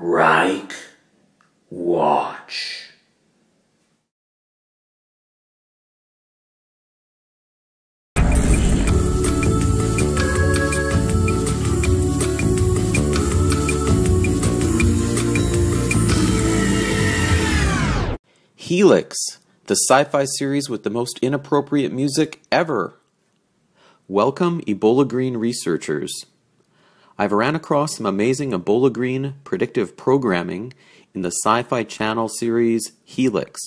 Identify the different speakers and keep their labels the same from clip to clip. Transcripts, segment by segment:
Speaker 1: Write, watch.
Speaker 2: Helix, the sci-fi series with the most inappropriate music ever. Welcome, Ebola Green researchers. I've ran across some amazing Ebola Green predictive programming in the Syfy channel series Helix.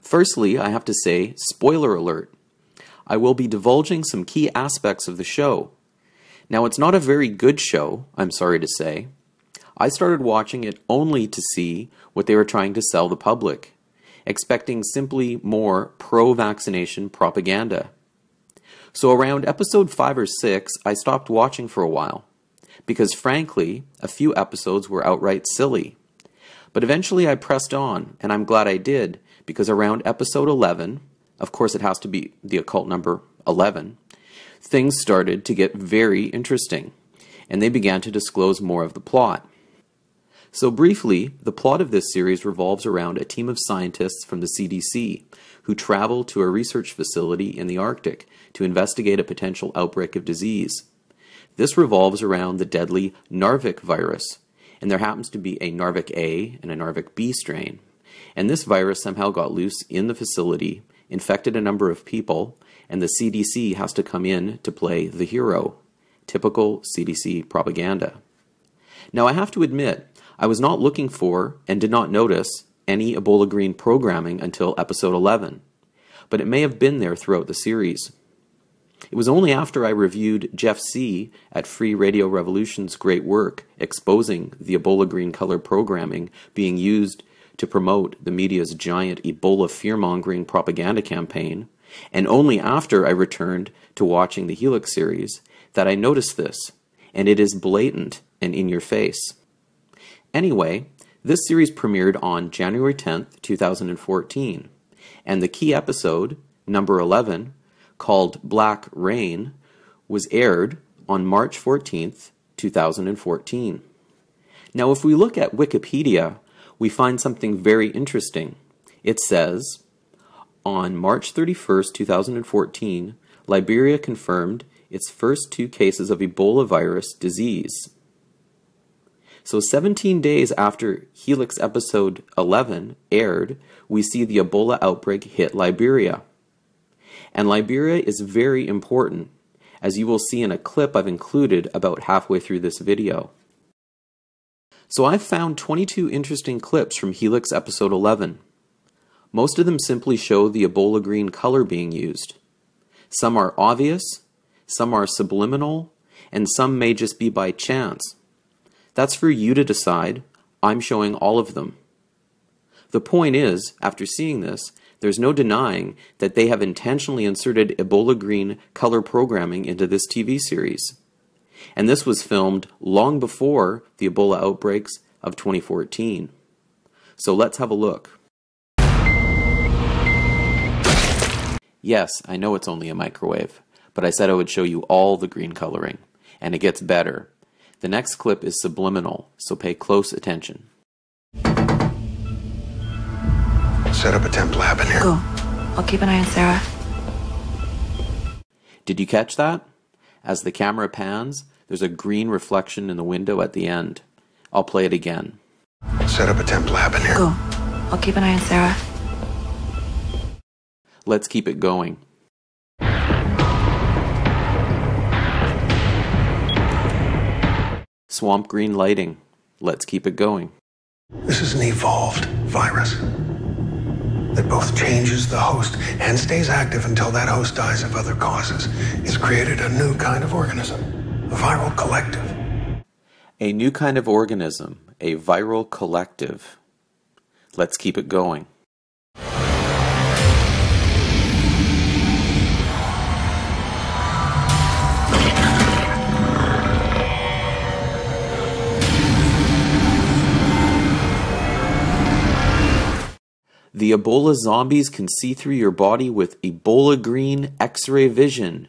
Speaker 2: Firstly, I have to say, spoiler alert. I will be divulging some key aspects of the show. Now, it's not a very good show, I'm sorry to say. I started watching it only to see what they were trying to sell the public, expecting simply more pro-vaccination propaganda. So around episode 5 or 6, I stopped watching for a while, because frankly, a few episodes were outright silly. But eventually I pressed on, and I'm glad I did, because around episode 11, of course it has to be the occult number 11, things started to get very interesting, and they began to disclose more of the plot. So briefly, the plot of this series revolves around a team of scientists from the CDC who travel to a research facility in the Arctic to investigate a potential outbreak of disease. This revolves around the deadly Rabies Virus, and there happens to be a Rabies A and a Rabies B strain. And this virus somehow got loose in the facility, infected a number of people, and the CDC has to come in to play the hero. Typical CDC propaganda. Now I have to admit, I was not looking for and did not notice any Ebola Green programming until episode 11, but it may have been there throughout the series. It was only after I reviewed Jeff C. at Free Radio Revolution's great work exposing the Ebola Green color programming being used to promote the media's giant Ebola fear-mongering propaganda campaign, and only after I returned to watching the Helix series, that I noticed this, and it is blatant and in your face. Anyway, this series premiered on January 10th, 2014, and the key episode, number 11, called Black Rain, was aired on March 14th, 2014. Now, if we look at Wikipedia, we find something very interesting. It says, on March 31st, 2014, Liberia confirmed its first 2 cases of Ebola virus disease. So 17 days after Helix episode 11 aired, we see the Ebola outbreak hit Liberia. And Liberia is very important, as you will see in a clip I've included about halfway through this video. So I've found 22 interesting clips from Helix episode 11. Most of them simply show the Ebola Green color being used. Some are obvious, some are subliminal, and some may just be by chance. That's for you to decide. I'm showing all of them. The point is, after seeing this, there's no denying that they have intentionally inserted Ebola Green color programming into this TV series. And this was filmed long before the Ebola outbreaks of 2014. So let's have a look. Yes, I know it's only a microwave, but I said I would show you all the green coloring, and it gets better. The next clip is Subliminal, so pay close attention.
Speaker 3: Set up a temp lab in here.
Speaker 4: Go. I'll keep an eye on Sarah.
Speaker 2: Did you catch that? As the camera pans, there's a green reflection in the window at the end. I'll play it again.
Speaker 3: Set up a temp lab in here.
Speaker 4: Go. I'll keep an eye on Sarah.
Speaker 2: Let's keep it going. Swamp green lighting. Let's keep it going.
Speaker 3: This is an evolved virus that both changes the host and stays active until that host dies of other causes. It's created a new kind of organism, a viral collective.
Speaker 2: A new kind of organism, a viral collective. Let's keep it going. The Ebola zombies can see through your body with Ebola Green X-ray vision.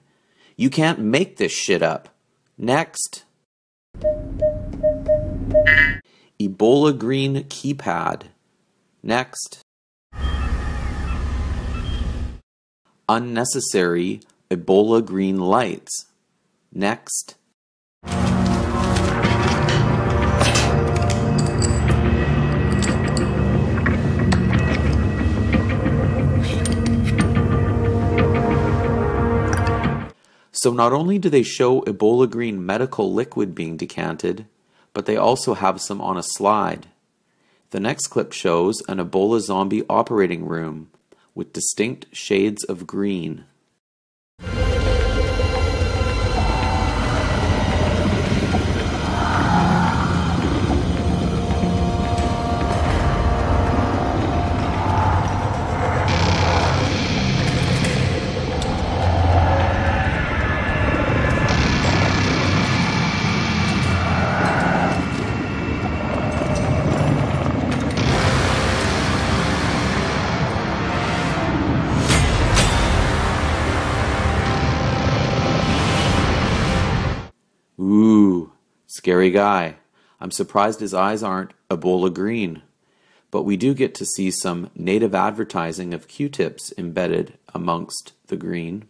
Speaker 2: You can't make this shit up. Next. Ebola Green keypad. Next. Unnecessary Ebola Green lights. Next. So not only do they show Ebola Green medical liquid being decanted, but they also have some on a slide. The next clip shows an Ebola zombie operating room with distinct shades of green. Ooh, scary guy. I'm surprised his eyes aren't Ebola green. But we do get to see some native advertising of Q-tips embedded amongst the green.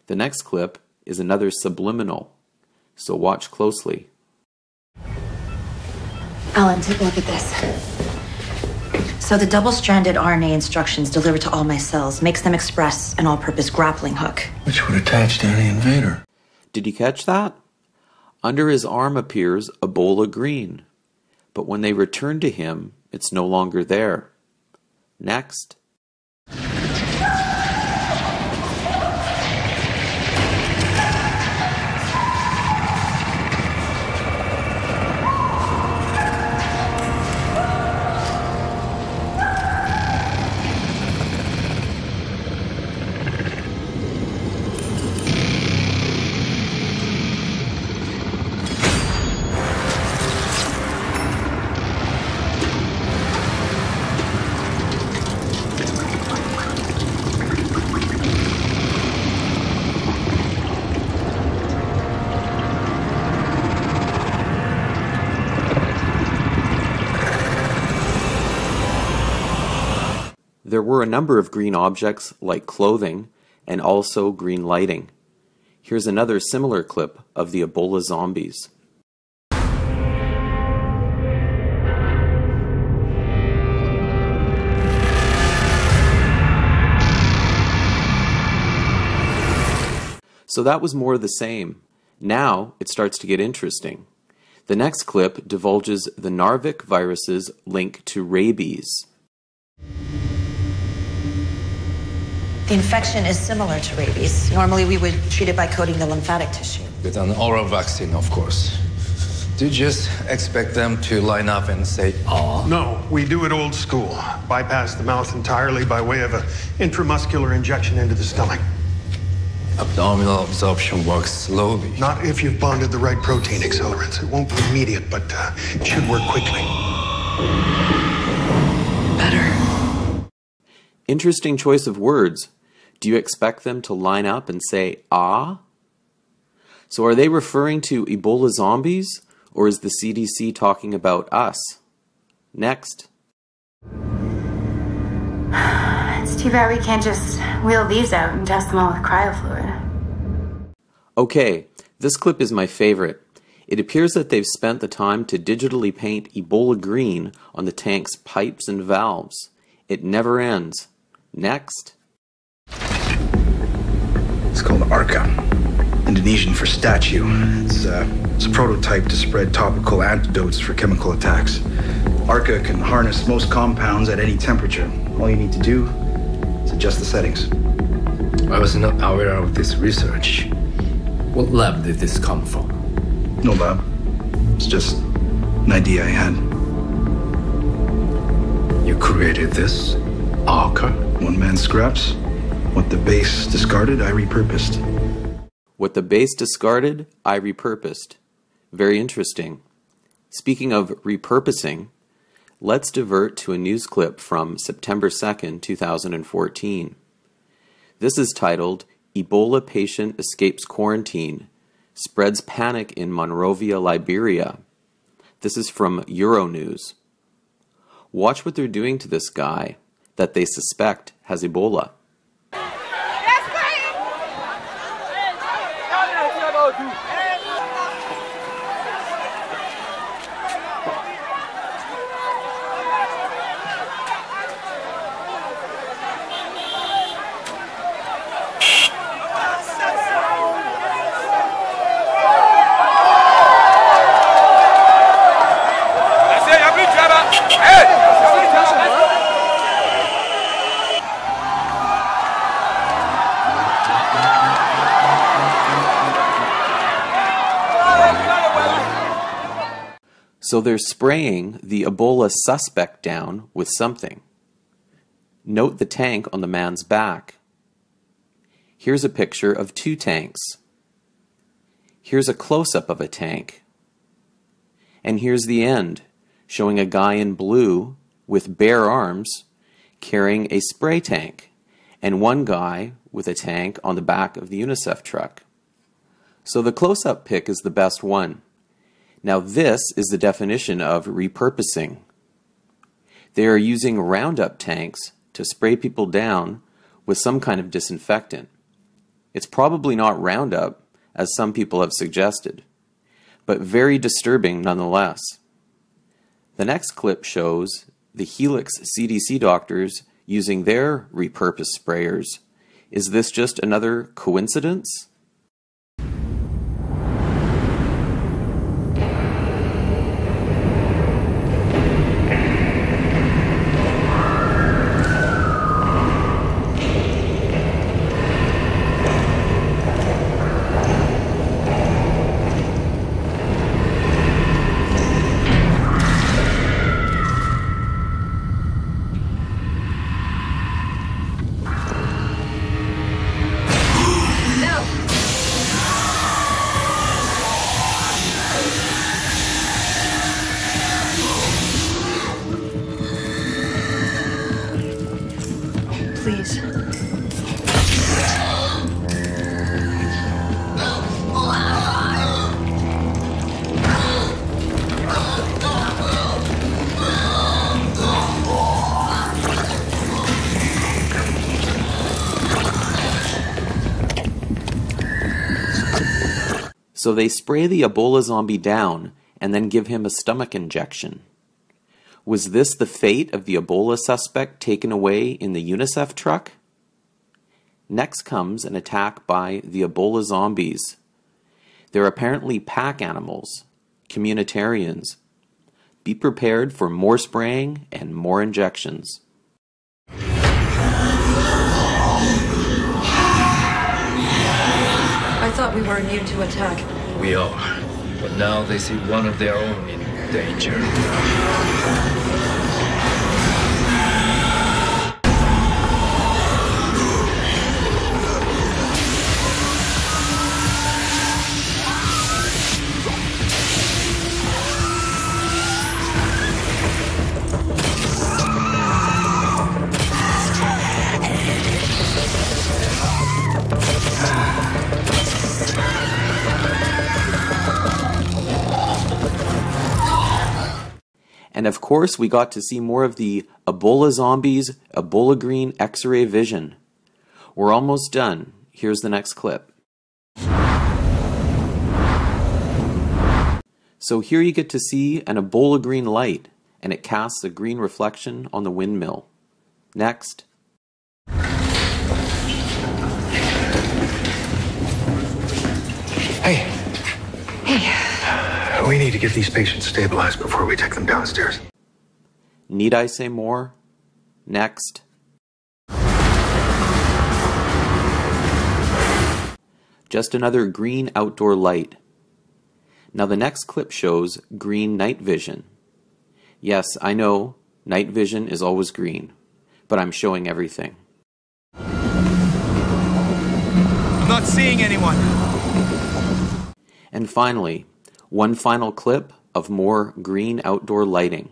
Speaker 2: The next clip is another subliminal, so watch closely.
Speaker 4: Alan, take a look at this. So the double-stranded RNA instructions delivered to all my cells makes them express an all-purpose grappling hook.
Speaker 3: Which would attach to any invader.
Speaker 2: Did you catch that? Under his arm appears Ebola green, but when they return to him, it's no longer there. Next. There were a number of green objects like clothing and also green lighting. Here's another similar clip of the Ebola zombies. So that was more of the same. Now it starts to get interesting. The next clip divulges the Rabies virus's link to rabies.
Speaker 4: The infection is similar to rabies. Normally, we would treat it by coating the lymphatic tissue.
Speaker 1: With an oral vaccine, of course. Do you just expect them to line up and say, "Ah"?
Speaker 3: No, we do it old school. Bypass the mouth entirely by way of an intramuscular injection into the stomach.
Speaker 1: Abdominal absorption works slowly.
Speaker 3: Not if you've bonded the right protein accelerants. It won't be immediate, but it should work quickly.
Speaker 4: Better.
Speaker 2: Interesting choice of words. Do you expect them to line up and say, "ah"? So are they referring to Ebola zombies, or is the CDC talking about us? Next.
Speaker 5: It's too bad we can't just wheel these out and test them all with cryofluid.
Speaker 2: Okay, this clip is my favorite. It appears that they've spent the time to digitally paint Ebola green on the tank's pipes and valves. It never ends. Next.
Speaker 6: It's called ARCA, Indonesian for statue. It's a prototype to spread topical antidotes for chemical attacks. ARCA can harness most compounds at any temperature. All you need to do is adjust the settings.
Speaker 1: I was not aware of this research. What lab did this come from?
Speaker 6: No lab. It's just an idea I had.
Speaker 1: You created this? ARCA?
Speaker 6: One man's scraps. What the base discarded, I repurposed.
Speaker 2: What the base discarded, I repurposed. Very interesting. Speaking of repurposing, let's divert to a news clip from September 2nd, 2014. This is titled, "Ebola Patient Escapes Quarantine, Spreads Panic in Monrovia, Liberia." This is from Euronews. Watch what they're doing to this guy that they suspect has Ebola. So they're spraying the Ebola suspect down with something. Note the tank on the man's back. Here's a picture of 2 tanks. Here's a close-up of a tank. And here's the end, showing a guy in blue with bare arms carrying a spray tank, and one guy with a tank on the back of the UNICEF truck. So the close-up pic is the best one. Now this is the definition of repurposing. They are using Roundup tanks to spray people down with some kind of disinfectant. It's probably not Roundup, as some people have suggested, but very disturbing nonetheless. The next clip shows the Helix CDC doctors using their repurposed sprayers. Is this just another coincidence?
Speaker 4: Please.
Speaker 2: So they spray the Ebola zombie down and then give him a stomach injection. Was this the fate of the Ebola suspect taken away in the UNICEF truck? Next comes an attack by the Ebola zombies. They're apparently pack animals, communitarians. Be prepared for more spraying and more injections.
Speaker 4: I thought we were immune to attack.
Speaker 1: We are. But now they see one of their own in danger.
Speaker 2: And of course, we got to see more of the Ebola zombies' Ebola Green X-ray vision. We're almost done. Here's the next clip. So here you get to see an Ebola Green light, and it casts a green reflection on the windmill. Next.
Speaker 3: Hey,
Speaker 4: Hey,
Speaker 3: we need to get these patients stabilized before we take them downstairs.
Speaker 2: Need I say more? Next. Just another green outdoor light. Now the next clip shows green night vision. Yes, I know, night vision is always green, but I'm showing everything.
Speaker 7: I'm not seeing anyone.
Speaker 2: And finally, one final clip of more green outdoor lighting.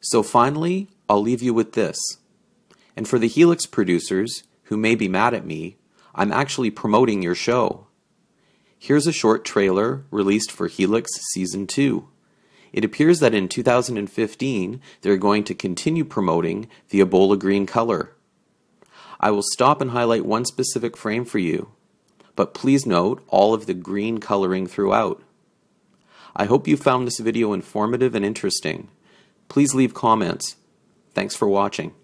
Speaker 2: So finally, I'll leave you with this. And for the Helix producers who may be mad at me, I'm actually promoting your show. Here's a short trailer released for Helix Season 2. It appears that in 2015 they're going to continue promoting the Ebola green color. I will stop and highlight one specific frame for you, but please note all of the green coloring throughout. I hope you found this video informative and interesting. Please leave comments. Thanks for watching.